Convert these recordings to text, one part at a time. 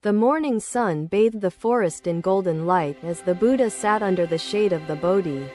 The morning sun bathed the forest in golden light as the Buddha sat under the shade of the Bodhi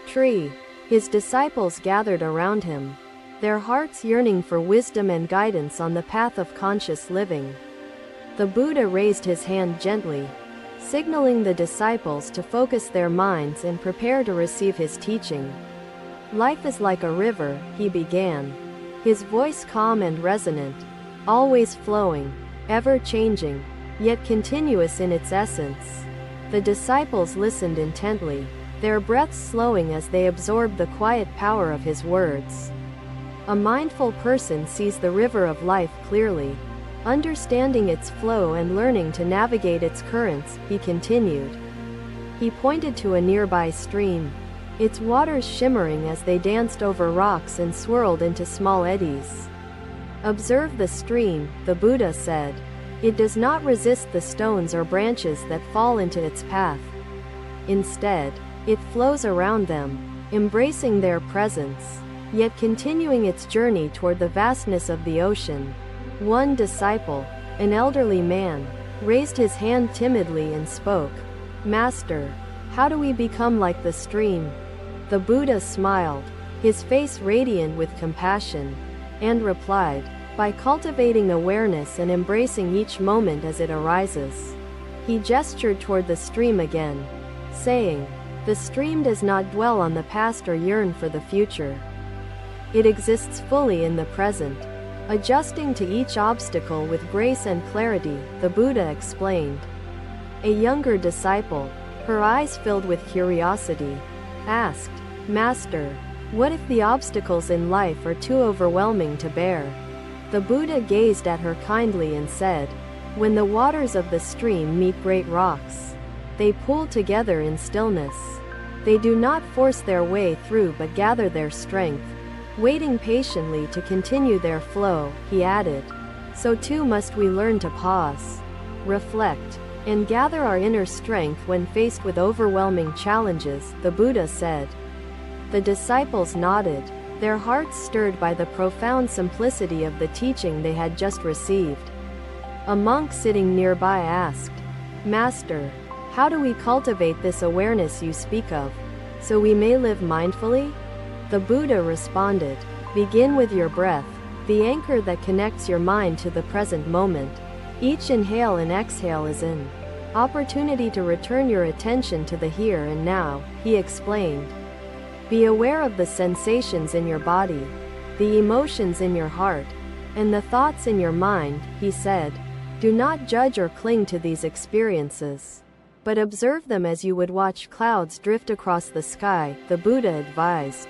tree. His disciples gathered around him, their hearts yearning for wisdom and guidance on the path of conscious living. The Buddha raised his hand gently, signaling the disciples to focus their minds and prepare to receive his teaching. Life is like a river, he began, his voice calm and resonant, always flowing, ever changing, yet continuous in its essence. The disciples listened intently, their breaths slowing as they absorbed the quiet power of his words. A mindful person sees the river of life clearly, understanding its flow and learning to navigate its currents, he continued. He pointed to a nearby stream, its waters shimmering as they danced over rocks and swirled into small eddies. Observe the stream, the Buddha said. It does not resist the stones or branches that fall into its path. Instead, it flows around them, embracing their presence, yet continuing its journey toward the vastness of the ocean. One disciple, an elderly man, raised his hand timidly and spoke, "Master, how do we become like the stream?" The Buddha smiled, his face radiant with compassion, and replied, "By cultivating awareness and embracing each moment as it arises." He gestured toward the stream again, saying, "The stream does not dwell on the past or yearn for the future. It exists fully in the present, adjusting to each obstacle with grace and clarity," the Buddha explained. A younger disciple, her eyes filled with curiosity, asked, "Master, what if the obstacles in life are too overwhelming to bear?" The Buddha gazed at her kindly and said, "When the waters of the stream meet great rocks, they pool together in stillness. They do not force their way through but gather their strength, waiting patiently to continue their flow," he added. "So too must we learn to pause, reflect, and gather our inner strength when faced with overwhelming challenges," the Buddha said. The disciples nodded, their hearts stirred by the profound simplicity of the teaching they had just received. A monk sitting nearby asked, "Master, how do we cultivate this awareness you speak of, so we may live mindfully?" The Buddha responded, "Begin with your breath, the anchor that connects your mind to the present moment. Each inhale and exhale is an opportunity to return your attention to the here and now," he explained. "Be aware of the sensations in your body, the emotions in your heart, and the thoughts in your mind," he said. "Do not judge or cling to these experiences, but observe them as you would watch clouds drift across the sky," the Buddha advised.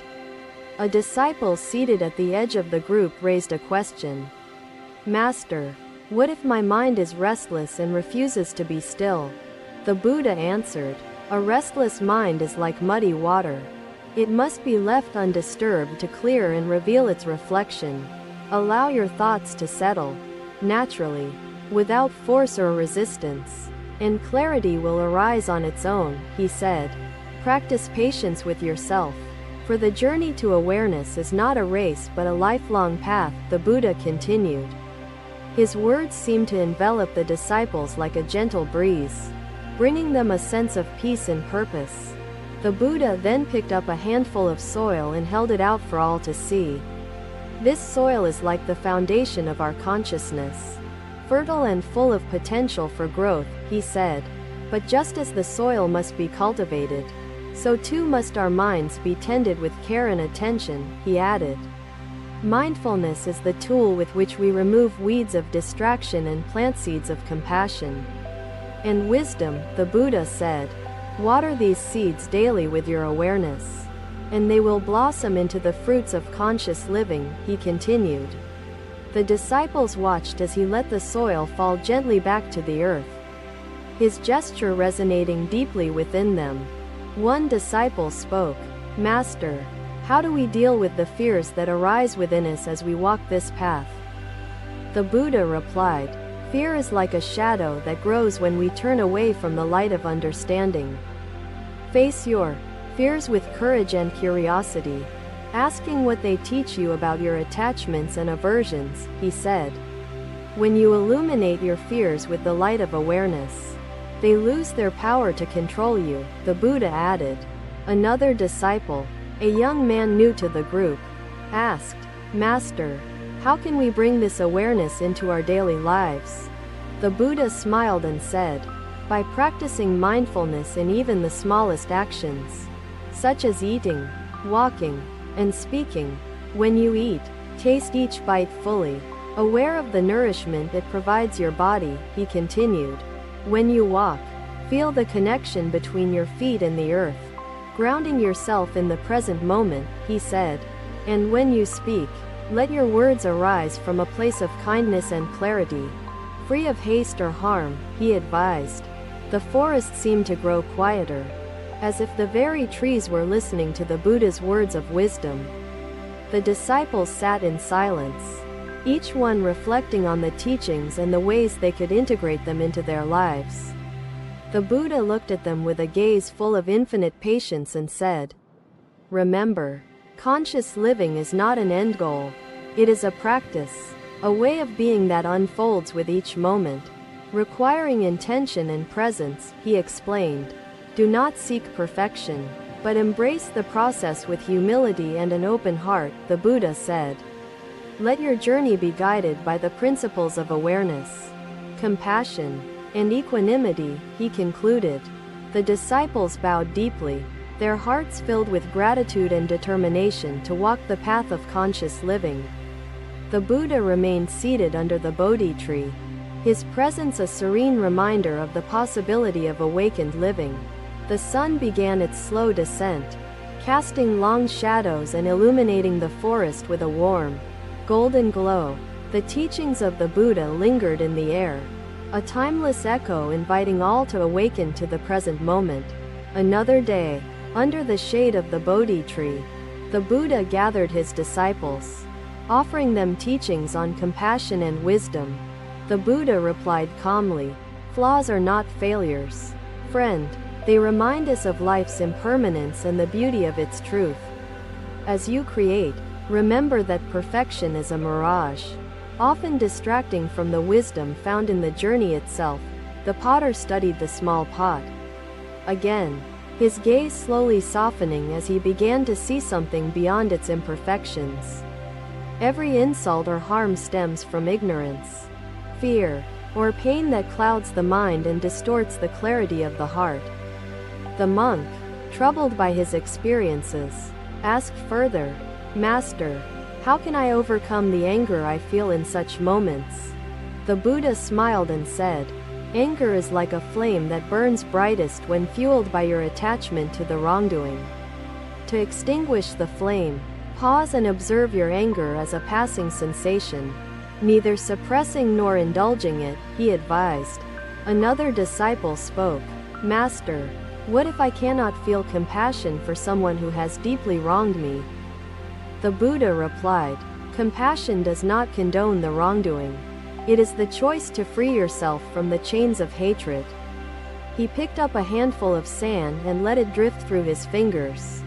A disciple seated at the edge of the group raised a question. "Master, what if my mind is restless and refuses to be still?" The Buddha answered, "A restless mind is like muddy water. It must be left undisturbed to clear and reveal its reflection. Allow your thoughts to settle, naturally, without force or resistance, and clarity will arise on its own," he said. "Practice patience with yourself, for the journey to awareness is not a race but a lifelong path," the Buddha continued. His words seemed to envelop the disciples like a gentle breeze, bringing them a sense of peace and purpose. The Buddha then picked up a handful of soil and held it out for all to see. "This soil is like the foundation of our consciousness, fertile and full of potential for growth," he said. "But just as the soil must be cultivated, so too must our minds be tended with care and attention," he added. Mindfulness is the tool with which we remove weeds of distraction and plant seeds of compassion and wisdom, the Buddha said. "Water these seeds daily with your awareness, and they will blossom into the fruits of conscious living," he continued. The disciples watched as he let the soil fall gently back to the earth, his gesture resonating deeply within them. One disciple spoke, "Master, how do we deal with the fears that arise within us as we walk this path?" The Buddha replied, "Fear is like a shadow that grows when we turn away from the light of understanding. Face your fears with courage and curiosity, asking what they teach you about your attachments and aversions," he said. When you illuminate your fears with the light of awareness, they lose their power to control you, the Buddha added. Another disciple, a young man new to the group, asked, Master, how can we bring this awareness into our daily lives? The Buddha smiled and said, by practicing mindfulness in even the smallest actions, such as eating, walking, and speaking. When you eat, taste each bite fully, aware of the nourishment it provides your body, he continued. When you walk, feel the connection between your feet and the earth, grounding yourself in the present moment, he said. And when you speak, let your words arise from a place of kindness and clarity, free of haste or harm, he advised. The forest seemed to grow quieter, as if the very trees were listening to the Buddha's words of wisdom. The disciples sat in silence, each one reflecting on the teachings and the ways they could integrate them into their lives. The Buddha looked at them with a gaze full of infinite patience and said, Remember, conscious living is not an end goal. It is a practice, a way of being that unfolds with each moment, requiring intention and presence, he explained. Do not seek perfection, but embrace the process with humility and an open heart, the Buddha said. Let your journey be guided by the principles of awareness, compassion, and equanimity, he concluded. The disciples bowed deeply, their hearts filled with gratitude and determination to walk the path of conscious living. The Buddha remained seated under the Bodhi tree, his presence a serene reminder of the possibility of awakened living. The sun began its slow descent, casting long shadows and illuminating the forest with a warm, golden glow. The teachings of the Buddha lingered in the air, a timeless echo inviting all to awaken to the present moment. Another day, under the shade of the Bodhi tree, the Buddha gathered his disciples, offering them teachings on compassion and wisdom. The Buddha replied calmly, Flaws are not failures, friend. They remind us of life's impermanence and the beauty of its truth. As you create, remember that perfection is a mirage, often distracting from the wisdom found in the journey itself. The potter studied the small pot again, his gaze slowly softening as he began to see something beyond its imperfections. Every insult or harm stems from ignorance, fear, or pain that clouds the mind and distorts the clarity of the heart. The monk, troubled by his experiences, asked further, Master, how can I overcome the anger I feel in such moments? The Buddha smiled and said, Anger is like a flame that burns brightest when fueled by your attachment to the wrongdoing. To extinguish the flame, pause and observe your anger as a passing sensation, neither suppressing nor indulging it, he advised. Another disciple spoke, Master, what if I cannot feel compassion for someone who has deeply wronged me? The Buddha replied, Compassion does not condone the wrongdoing. It is the choice to free yourself from the chains of hatred. He picked up a handful of sand and let it drift through his fingers,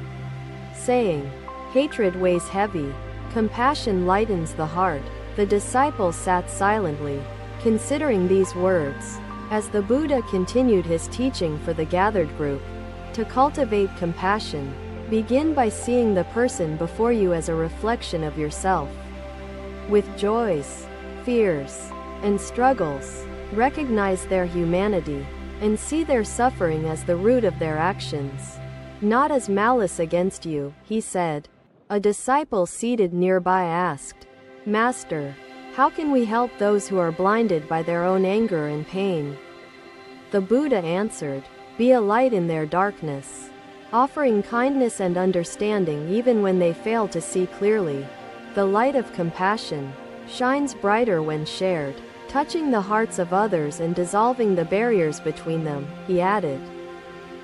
saying, Hatred weighs heavy, compassion lightens the heart. The disciples sat silently, considering these words, as the Buddha continued his teaching for the gathered group. To cultivate compassion, begin by seeing the person before you as a reflection of yourself. With joys, fears, and struggles, recognize their humanity, and see their suffering as the root of their actions, not as malice against you, he said. A disciple seated nearby asked, Master, how can we help those who are blinded by their own anger and pain? The Buddha answered, Be a light in their darkness, offering kindness and understanding even when they fail to see clearly. The light of compassion shines brighter when shared, touching the hearts of others and dissolving the barriers between them, he added.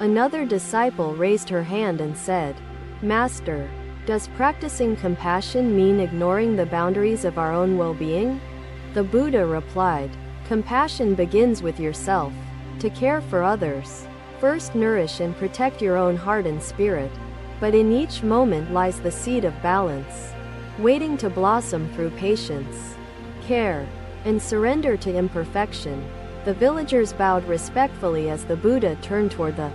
Another disciple raised her hand and said, Master, does practicing compassion mean ignoring the boundaries of our own well-being? The Buddha replied, Compassion begins with yourself. To care for others, first nourish and protect your own heart and spirit. But in each moment lies the seed of balance, waiting to blossom through patience, care, and surrender to imperfection. The villagers bowed respectfully as the Buddha turned toward the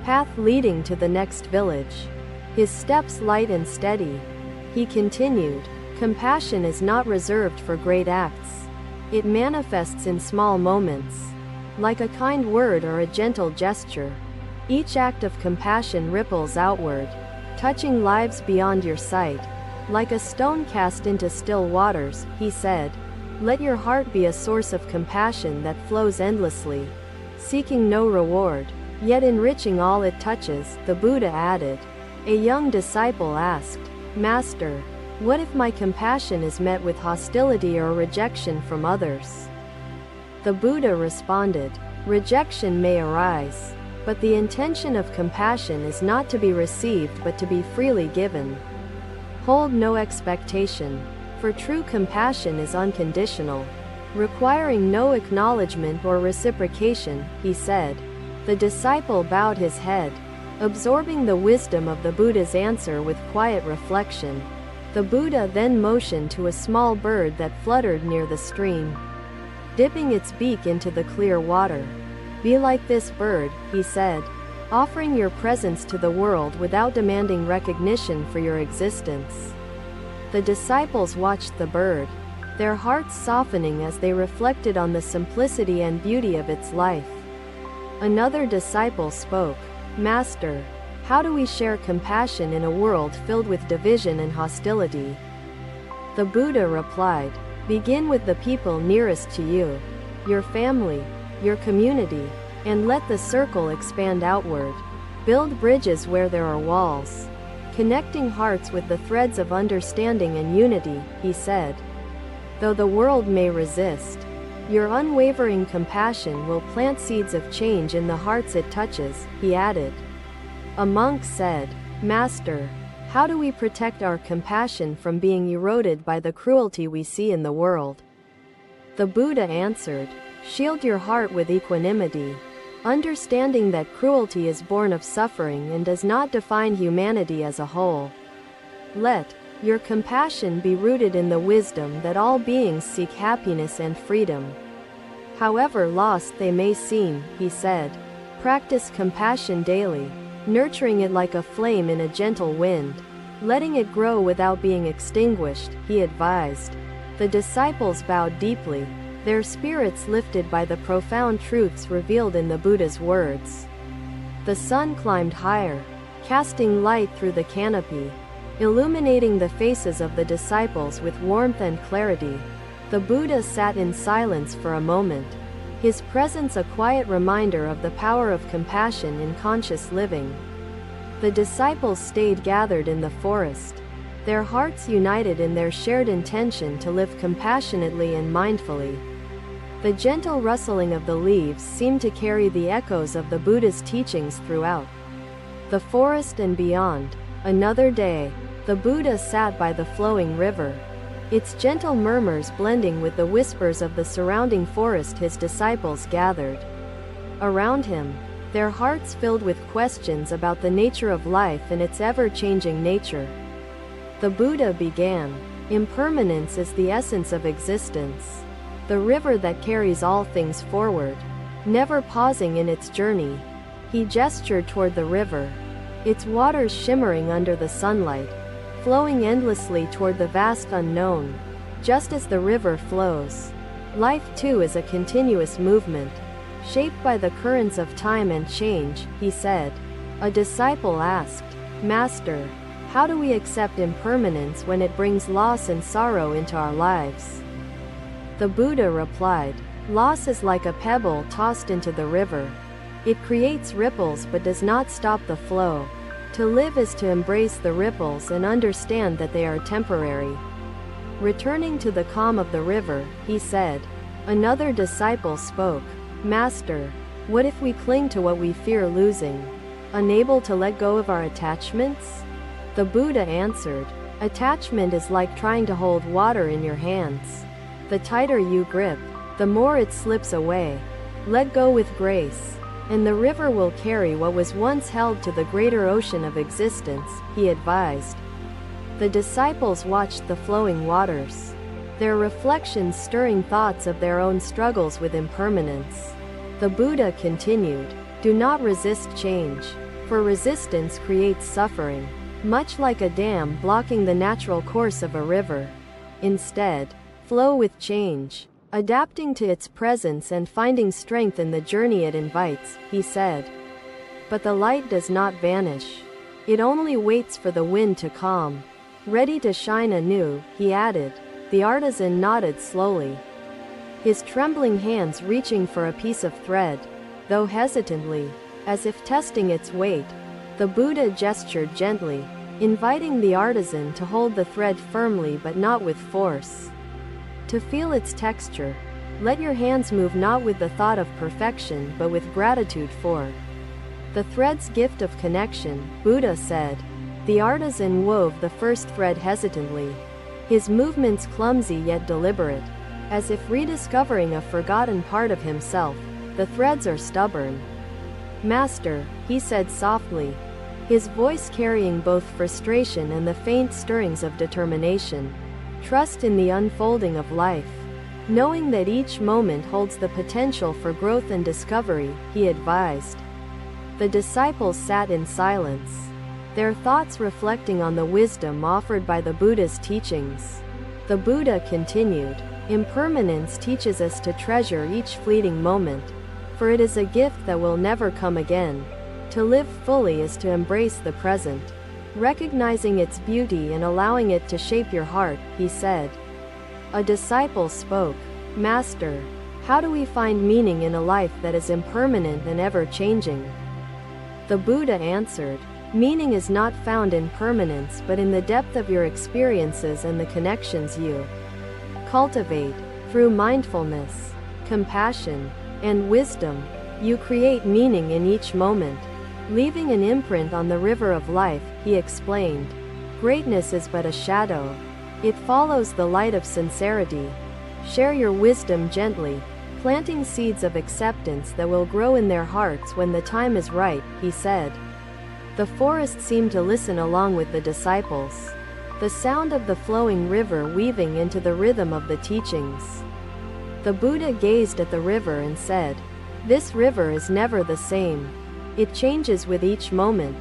path leading to the next village. His steps light and steady. He continued, "Compassion is not reserved for great acts. It manifests in small moments, like a kind word or a gentle gesture. Each act of compassion ripples outward, touching lives beyond your sight, like a stone cast into still waters," he said. "Let your heart be a source of compassion that flows endlessly, seeking no reward, yet enriching all it touches," the Buddha added. A young disciple asked, "Master, what if my compassion is met with hostility or rejection from others?" The Buddha responded, "Rejection may arise, but the intention of compassion is not to be received but to be freely given. Hold no expectation, for true compassion is unconditional, requiring no acknowledgement or reciprocation," he said. The disciple bowed his head, absorbing the wisdom of the Buddha's answer with quiet reflection. The Buddha then motioned to a small bird that fluttered near the stream, dipping its beak into the clear water. "Be like this bird," he said, "offering your presence to the world without demanding recognition for your existence." The disciples watched the bird, their hearts softening as they reflected on the simplicity and beauty of its life. Another disciple spoke, "Master, how do we share compassion in a world filled with division and hostility?" The Buddha replied, "Begin with the people nearest to you, your family, your community, and let the circle expand outward. Build bridges where there are walls, connecting hearts with the threads of understanding and unity," he said. "Though the world may resist, your unwavering compassion will plant seeds of change in the hearts it touches," he added. A monk said, "Master, how do we protect our compassion from being eroded by the cruelty we see in the world?" The Buddha answered, "Shield your heart with equanimity, understanding that cruelty is born of suffering and does not define humanity as a whole. Let your compassion be rooted in the wisdom that all beings seek happiness and freedom. However lost they may seem," he said. "Practice compassion daily, nurturing it like a flame in a gentle wind, letting it grow without being extinguished," he advised. The disciples bowed deeply, their spirits lifted by the profound truths revealed in the Buddha's words. The sun climbed higher, casting light through the canopy, illuminating the faces of the disciples with warmth and clarity. The Buddha sat in silence for a moment, his presence a quiet reminder of the power of compassion in conscious living. The disciples stayed gathered in the forest, their hearts united in their shared intention to live compassionately and mindfully. The gentle rustling of the leaves seemed to carry the echoes of the Buddha's teachings throughout the forest and beyond. Another day, the Buddha sat by the flowing river, its gentle murmurs blending with the whispers of the surrounding forest. His disciples gathered around him, their hearts filled with questions about the nature of life and its ever-changing nature. The Buddha began, "Impermanence is the essence of existence, the river that carries all things forward, never pausing in its journey." He gestured toward the river, its waters shimmering under the sunlight, flowing endlessly toward the vast unknown. Just as the river flows, life too is a continuous movement, shaped by the currents of time and change, he said. A disciple asked, "Master, how do we accept impermanence when it brings loss and sorrow into our lives?" The Buddha replied, "Loss is like a pebble tossed into the river. It creates ripples but does not stop the flow. To live is to embrace the ripples and understand that they are temporary." Returning to the calm of the river, he said. Another disciple spoke, "Master, what if we cling to what we fear losing, unable to let go of our attachments?" The Buddha answered, "Attachment is like trying to hold water in your hands. The tighter you grip, the more it slips away. Let go with grace, and the river will carry what was once held to the greater ocean of existence," he advised. The disciples watched the flowing waters, their reflections stirring thoughts of their own struggles with impermanence. The Buddha continued, "Do not resist change, for resistance creates suffering, much like a dam blocking the natural course of a river. Instead, flow with change, adapting to its presence and finding strength in the journey it invites," he said. But the light does not vanish. It only waits for the wind to calm. Ready to shine anew, he added. The artisan nodded slowly, his trembling hands reaching for a piece of thread, though hesitantly, as if testing its weight. The Buddha gestured gently, inviting the artisan to hold the thread firmly but not with force. To feel its texture, let your hands move not with the thought of perfection but with gratitude for the thread's gift of connection, Buddha said. The artisan wove the first thread hesitantly, his movements clumsy yet deliberate, as if rediscovering a forgotten part of himself. The threads are stubborn, Master, he said softly, his voice carrying both frustration and the faint stirrings of determination. Trust in the unfolding of life, knowing that each moment holds the potential for growth and discovery, he advised. The disciples sat in silence, their thoughts reflecting on the wisdom offered by the Buddha's teachings. The Buddha continued, "Impermanence teaches us to treasure each fleeting moment, for it is a gift that will never come again. To live fully is to embrace the present, recognizing its beauty and allowing it to shape your heart," he said. A disciple spoke, "Master, how do we find meaning in a life that is impermanent and ever-changing?" The Buddha answered, "Meaning is not found in permanence but in the depth of your experiences and the connections you cultivate. Through mindfulness, compassion, and wisdom, you create meaning in each moment, leaving an imprint on the river of life," he explained. Greatness is but a shadow. It follows the light of sincerity. Share your wisdom gently, planting seeds of acceptance that will grow in their hearts when the time is right, he said. The forest seemed to listen along with the disciples, the sound of the flowing river weaving into the rhythm of the teachings. The Buddha gazed at the river and said, "This river is never the same. It changes with each moment,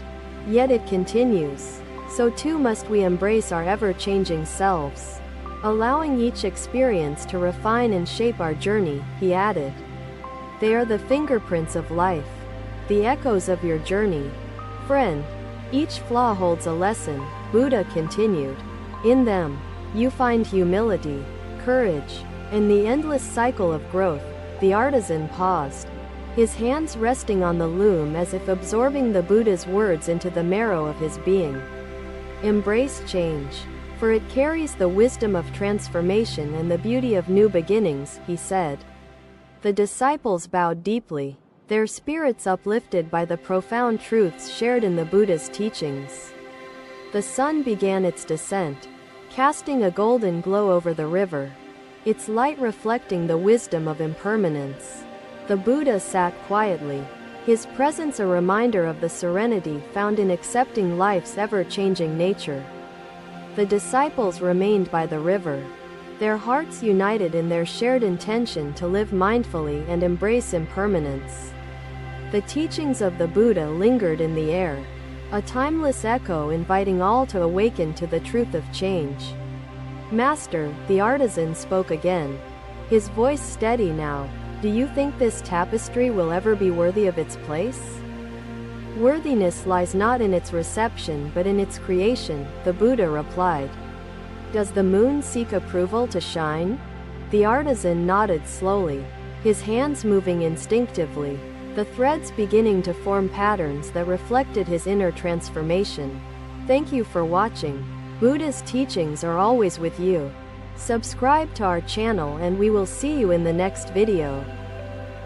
yet it continues. So too must we embrace our ever-changing selves, allowing each experience to refine and shape our journey," he added. "They are the fingerprints of life, the echoes of your journey. Friend, each flaw holds a lesson," Buddha continued. "In them, you find humility, courage, and the endless cycle of growth." The artisan paused, his hands resting on the loom as if absorbing the Buddha's words into the marrow of his being. "Embrace change, for it carries the wisdom of transformation and the beauty of new beginnings," he said. The disciples bowed deeply, their spirits uplifted by the profound truths shared in the Buddha's teachings. The sun began its descent, casting a golden glow over the river, its light reflecting the wisdom of impermanence. The Buddha sat quietly, his presence a reminder of the serenity found in accepting life's ever-changing nature. The disciples remained by the river, their hearts united in their shared intention to live mindfully and embrace impermanence. The teachings of the Buddha lingered in the air, a timeless echo inviting all to awaken to the truth of change. "Master," the artisan spoke again, his voice steady now, "do you think this tapestry will ever be worthy of its place?" "Worthiness lies not in its reception but in its creation," the Buddha replied. "Does the moon seek approval to shine?" The artisan nodded slowly, his hands moving instinctively, the threads beginning to form patterns that reflected his inner transformation. Thank you for watching. Buddha's teachings are always with you. Subscribe to our channel and we will see you in the next video.